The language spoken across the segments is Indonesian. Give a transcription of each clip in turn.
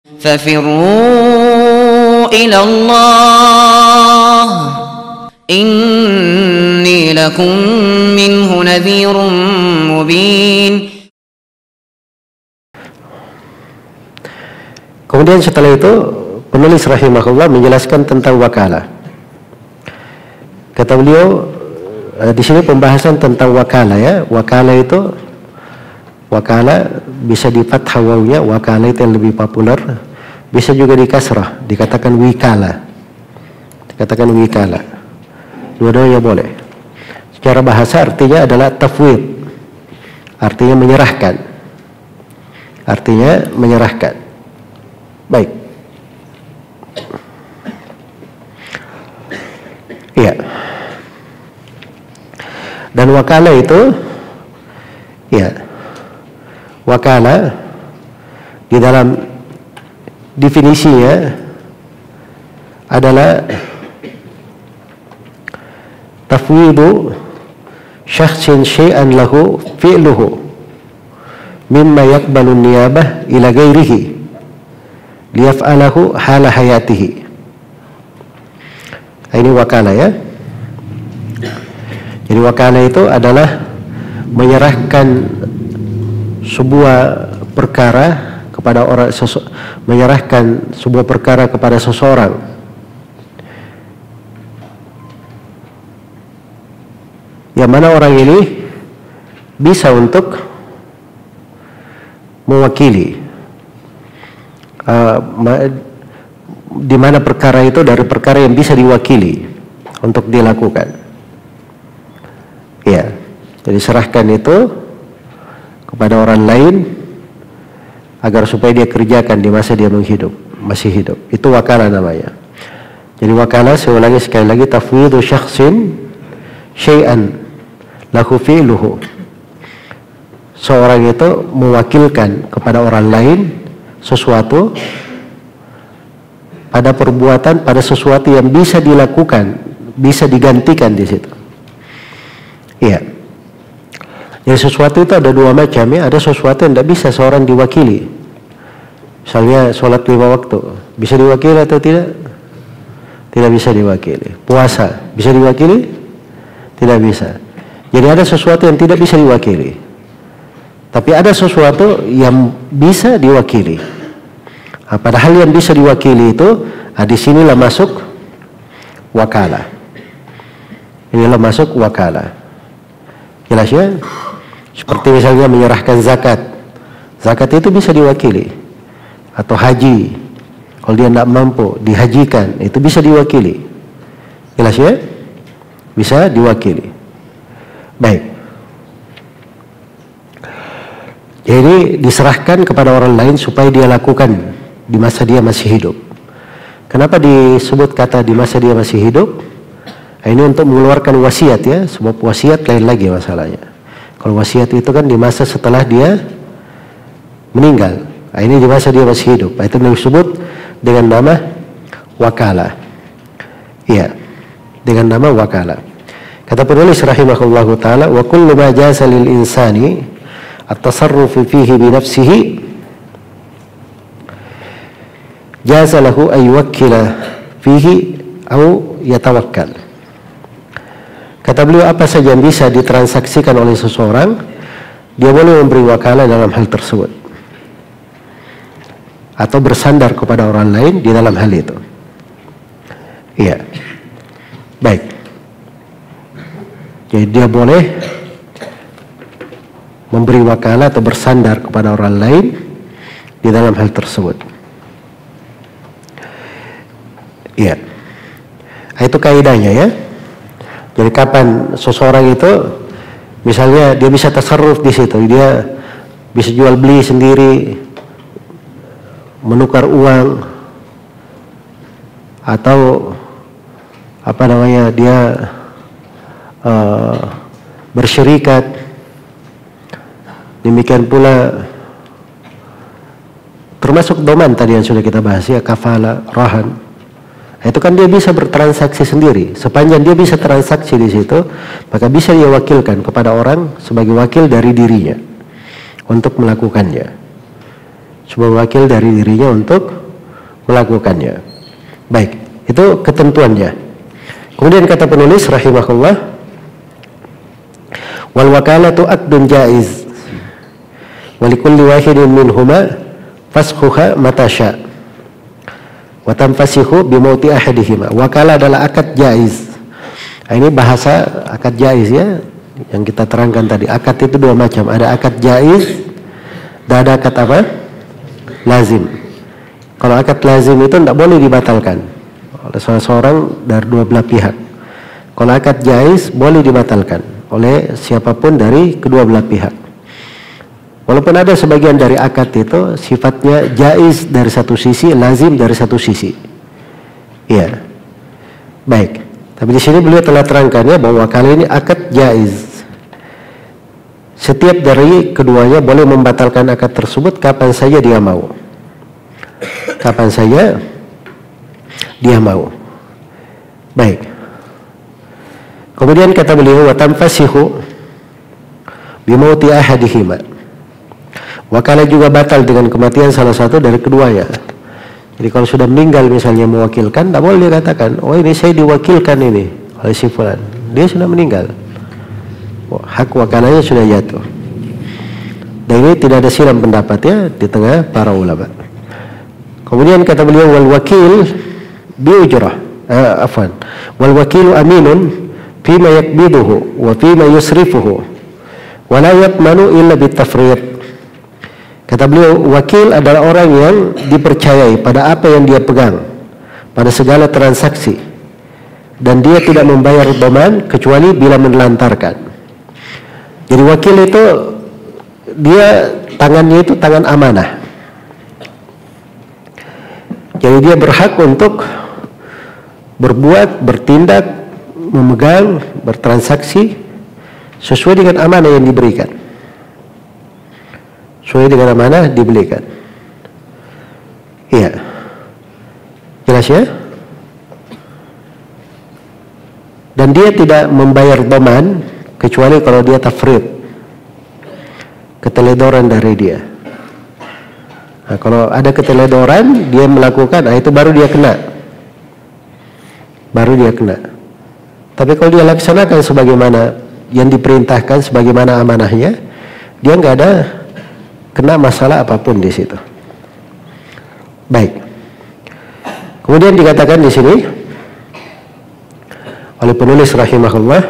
ففروا إلى الله إني لكم منه نذير مبين. Kemudian setelah itu penulis rahimahullah menjelaskan tentang wakalah. Kata beliau di sini pembahasan tentang wakalah ya. Wakalah itu bisa di fathah wawunya, wakalah itu yang lebih populer. Bisa juga di kasrah, dikatakan wikala. Dua-duanya boleh. Secara bahasa artinya adalah tafwid. Artinya menyerahkan. Baik. Iya. Dan wakalah itu wakalah di dalam definisinya adalah tafwidu syakhsin syai'an lahu fi'luhu mimma yaqbalu niyabah ila ghairihi liyaf'alahu hala hayatihi. Ini wakalah ya. Jadi wakalah itu adalah menyerahkan sebuah perkara kepada seseorang. Yang mana orang ini bisa untuk mewakili di mana perkara itu dari perkara yang bisa diwakili untuk dilakukan. Ya, jadi serahkan itu kepada orang lain agar supaya dia kerjakan di masa dia masih hidup. Itu wakalah namanya. Jadi wakalah, saya ulangi sekali lagi, tafwidhu syakhsin syai'an lahu fi'luhu. Seorang itu mewakilkan kepada orang lain sesuatu pada perbuatan, pada sesuatu yang bisa dilakukan, bisa digantikan di situ. Iya. Jadi sesuatu itu ada dua macam ya. Ada sesuatu yang tidak bisa seorang diwakili. Misalnya sholat 5 waktu, bisa diwakili atau tidak? Tidak bisa diwakili. Puasa, bisa diwakili? Tidak bisa. Jadi ada sesuatu yang tidak bisa diwakili. Tapi ada sesuatu yang bisa diwakili. Nah, padahal yang bisa diwakili itu, di sinilah masuk wakalah. Inilah masuk wakalah. Jelas ya? Seperti misalnya menyerahkan zakat. Zakat itu bisa diwakili. Atau haji. Kalau dia tidak mampu, dihajikan. Itu bisa diwakili. Jelas ya? Bisa diwakili. Baik. Jadi diserahkan kepada orang lain supaya dia lakukan di masa dia masih hidup. Kenapa disebut kata di masa dia masih hidup? Ini untuk mengeluarkan wasiat ya. Sebab wasiat lain lagi masalahnya. Kalau wasiat itu kan di masa setelah dia meninggal. Ini di masa dia masih hidup. Itu disebut dengan nama wakalah. Iya, dengan nama wakalah. Kata penulis rahimahullahu ta'ala, wa kullu ma jaza lil insani at-tasarrufu fihi bi nafsihi jaza lahu ay yuwakkila fihi au yatawakkal. Kata beliau, apa saja yang bisa ditransaksikan oleh seseorang, dia boleh memberi wakalah dalam hal tersebut atau bersandar kepada orang lain di dalam hal itu. Iya. Baik. Jadi dia boleh memberi wakalah atau bersandar kepada orang lain di dalam hal tersebut. Iya. Itu kaidahnya ya. Jadi kapan seseorang itu misalnya dia bisa tasarruf di situ, dia bisa jual beli sendiri, menukar uang, atau apa namanya dia bersyirikat. Demikian pula termasuk doman tadi yang sudah kita bahas ya, kafala, rahan. Itu kan dia bisa bertransaksi sendiri. Sepanjang dia bisa transaksi di situ, maka bisa dia wakilkan kepada orang sebagai wakil dari dirinya untuk melakukannya. sebagai wakil dari dirinya untuk melakukannya. Baik, itu ketentuannya. Kemudian kata penulis rahimahullah, wal wakalatu aqdun jaiz wa likulli wahidin minhuma fasquha mata sya wa tanfasihu bi mauti ahadihima. Wakalah adalah akad jaiz. Nah, ini bahasa akad jaiz ya, yang kita terangkan tadi. Akad itu dua macam, ada akad jaiz dan ada akad apa? Lazim. Kalau akad lazim itu tidak boleh dibatalkan oleh salah seorang dari dua belah pihak. Kalau akad jaiz boleh dibatalkan oleh siapapun dari kedua belah pihak. Walaupun ada sebagian dari akad itu sifatnya jaiz dari satu sisi, lazim dari satu sisi. Iya. Baik. Tapi di sini beliau telah terangkannya bahwa kali ini akad jaiz. Setiap dari keduanya boleh membatalkan akad tersebut kapan saja dia mau. Kapan saja dia mau. Baik. Kemudian kata beliau, wa tanfasihu bi mauti ahadihima. Wakalah juga batal dengan kematian salah satu dari keduanya. Jadi kalau sudah meninggal misalnya mewakilkan, tidak boleh dia katakan, oh ini saya diwakilkan ini oleh si fulan. Dia sudah meninggal. Hak wakalanya sudah jatuh. Dan ini tidak ada silang pendapat ya di tengah para ulama. Kemudian kata beliau, wal wakil bi ujrah. Wal wakilu aminun fima yakbiduhu wa fima yusrifuhu wa la yatmanu illa bitafriq. Kata beliau, wakil adalah orang yang dipercayai pada apa yang dia pegang, pada segala transaksi, dan dia tidak membayar dhaman kecuali bila menelantarkan. Jadi wakil itu dia tangannya itu tangan amanah. Jadi dia berhak untuk berbuat, bertindak, memegang, bertransaksi sesuai dengan amanah yang diberikan. Sesuai dengan amanah diberikan. Iya. Jelas ya? Dan dia tidak membayar dhaman kecuali kalau dia tafrid, keteledoran dari dia. Nah, kalau ada keteledoran dia melakukan, nah itu baru dia kena. Baru dia kena. Tapi kalau dia laksanakan sebagaimana yang diperintahkan, sebagaimana amanahnya, dia nggak ada kena masalah apapun di situ. Baik. Kemudian dikatakan di sini oleh penulis rahimahullah,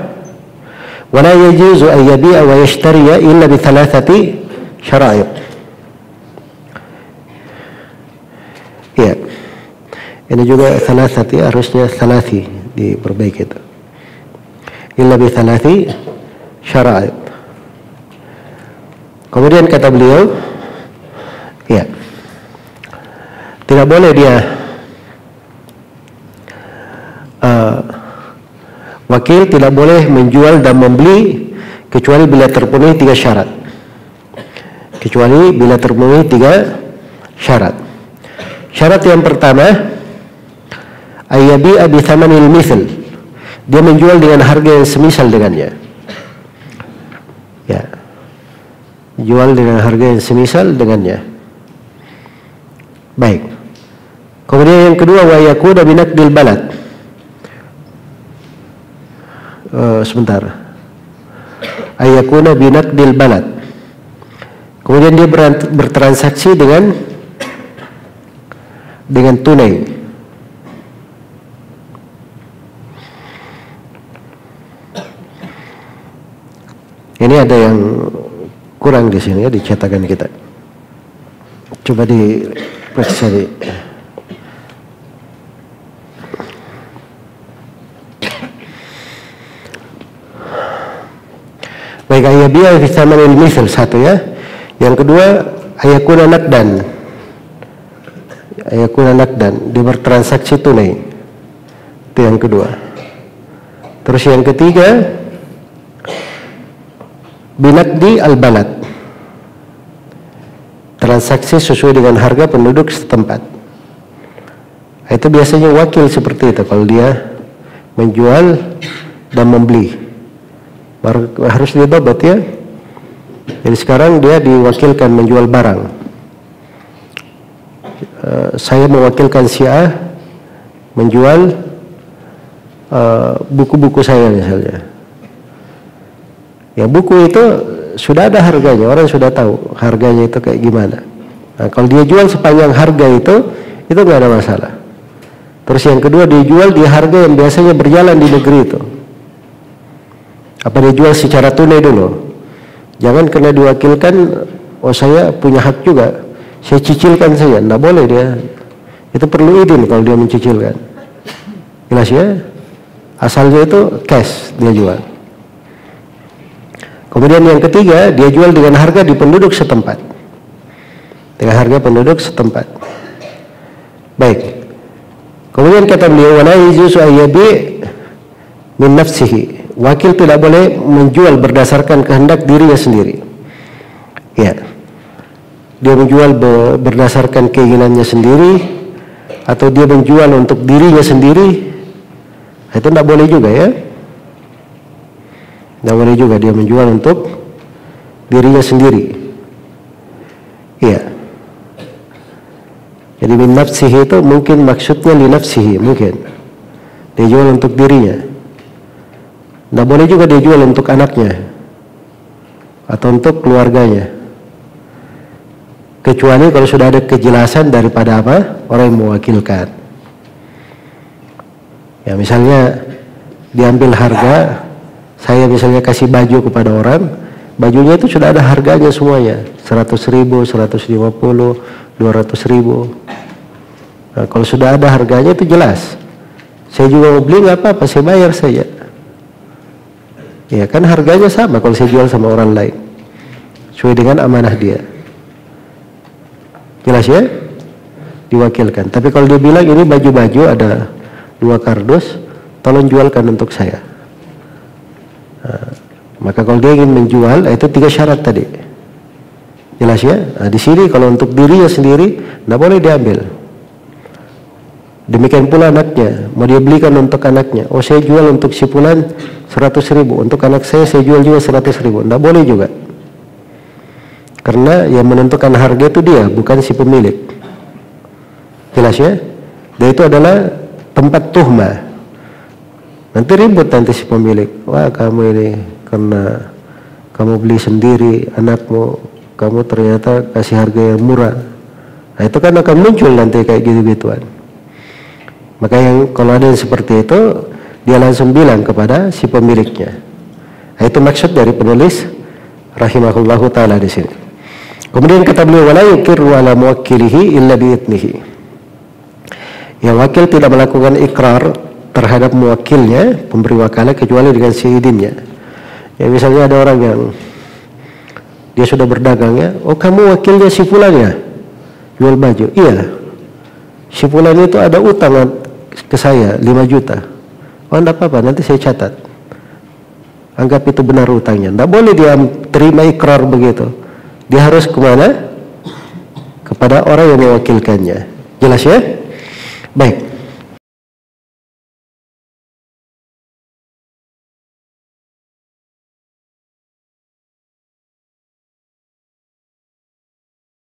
wala yajuzu an yabi'a wa yashtariya illa bi thalathati syara'i'. Ya. Ini juga thalathati, harusnya thalathi diperbaiki itu. Illa bi thalathi syara'i'. Kemudian kata beliau, ya, tidak boleh dia wakil tidak boleh menjual dan membeli kecuali bila terpenuhi 3 syarat. Kecuali bila terpenuhi 3 syarat. Syarat yang pertama, ayyabi'a bi thamanil mithl. Dia menjual dengan harga yang semisal dengannya. Ya. Jual dengan harga yang semisal dengannya. Baik. Kemudian yang kedua, wa yakuna bi naqdil balad. Sebentar. Ayakuna bi naqdil balad. Kemudian dia bertransaksi dengan tunai. Ini ada yang kurang di sini ya di cetakan kita. Coba diperiksa di. Baik, ayyabiya fi thamanil mithl satu ya. Yang kedua, ayakuna naqdan. Ayakuna naqdan, dia bertransaksi tunai. Itu yang kedua. Terus yang ketiga, binaqdi al-balad. Transaksi sesuai dengan harga penduduk setempat. Itu biasanya wakil seperti itu kalau dia menjual dan membeli. Harus dibabat ya. Jadi sekarang dia diwakilkan menjual barang. saya mewakilkan si A menjual buku-buku saya misalnya. Ya, buku itu sudah ada harganya, orang sudah tahu harganya itu kayak gimana. Nah, kalau dia jual sepanjang harga itu nggak ada masalah. Terus yang kedua, dia jual di harga yang biasanya berjalan di negeri itu. Apa dia jual secara tunai dulu? Jangan kena diwakilkan, oh saya punya hak juga, saya cicilkan saja. Nggak boleh dia. Itu perlu izin kalau dia mencicilkan. Jelas ya? Asalnya itu cash dia jual. Kemudian yang ketiga, dia jual dengan harga di penduduk setempat. Dengan harga penduduk setempat. Baik. Kemudian kata beliau, wala yajuzu ayyabi min nafsihi. Wakil tidak boleh menjual berdasarkan kehendak dirinya sendiri. Ya. Dia menjual berdasarkan keinginannya sendiri, atau dia menjual untuk dirinya sendiri, itu tidak boleh juga ya. Tidak boleh juga dia menjual untuk dirinya sendiri. Iya. Jadi min nafsihi itu mungkin maksudnya li nafsihi, mungkin dia jual untuk dirinya. Tidak boleh juga dia jual untuk anaknya atau untuk keluarganya, kecuali kalau sudah ada kejelasan daripada apa orang yang mewakilkan. Ya, misalnya diambil harga, saya misalnya kasih baju kepada orang, bajunya itu sudah ada harganya semuanya, 100.000, 150, 200.000. Nah, kalau sudah ada harganya itu jelas. Saya juga mau beli, nggak apa-apa, saya bayar saja. Ya kan harganya sama kalau saya jual sama orang lain, sesuai dengan amanah dia. Jelas ya? Diwakilkan. Tapi kalau dia bilang ini baju-baju ada 2 kardus, tolong jualkan untuk saya. Nah, maka kalau dia ingin menjual, itu 3 syarat tadi. Jelas ya? Nah, di sini kalau untuk dirinya sendiri, tidak boleh diambil. Demikian pula anaknya, mau dia belikan untuk anaknya. Oh, saya jual untuk si fulan 100.000, untuk anak saya jual juga 100.000. Tidak boleh juga. Karena yang menentukan harga itu dia, bukan si pemilik. Jelas ya? Dan itu adalah tempat tuhmah. Nanti ribut nanti si pemilik. Wah, kamu ini karena kamu beli sendiri anakmu, kamu ternyata kasih harga yang murah. Nah, itu kan akan muncul nanti kayak gitu-gituan. Maka yang kalau ada yang seperti itu, dia langsung bilang kepada si pemiliknya. Nah, itu maksud dari penulis rahimahullahu taala di sini. Kemudian kata beliau, wala yuqirru ala muwakkilihi illa bi'idnihi. Yang wakil tidak melakukan ikrar terhadap muwakilnya, pemberi wakalah, kecuali dengan seidinnya. Ya, misalnya ada orang yang dia sudah berdagang ya, oh kamu wakilnya si fulan ya, jual baju. Iya, si fulan itu ada utang ke saya 5 juta. Oh enggak apa-apa, nanti saya catat. Anggap itu benar utangnya. Enggak boleh dia terima ikrar begitu. Dia harus kemana? Kepada orang yang mewakilkannya. Jelas ya? Baik.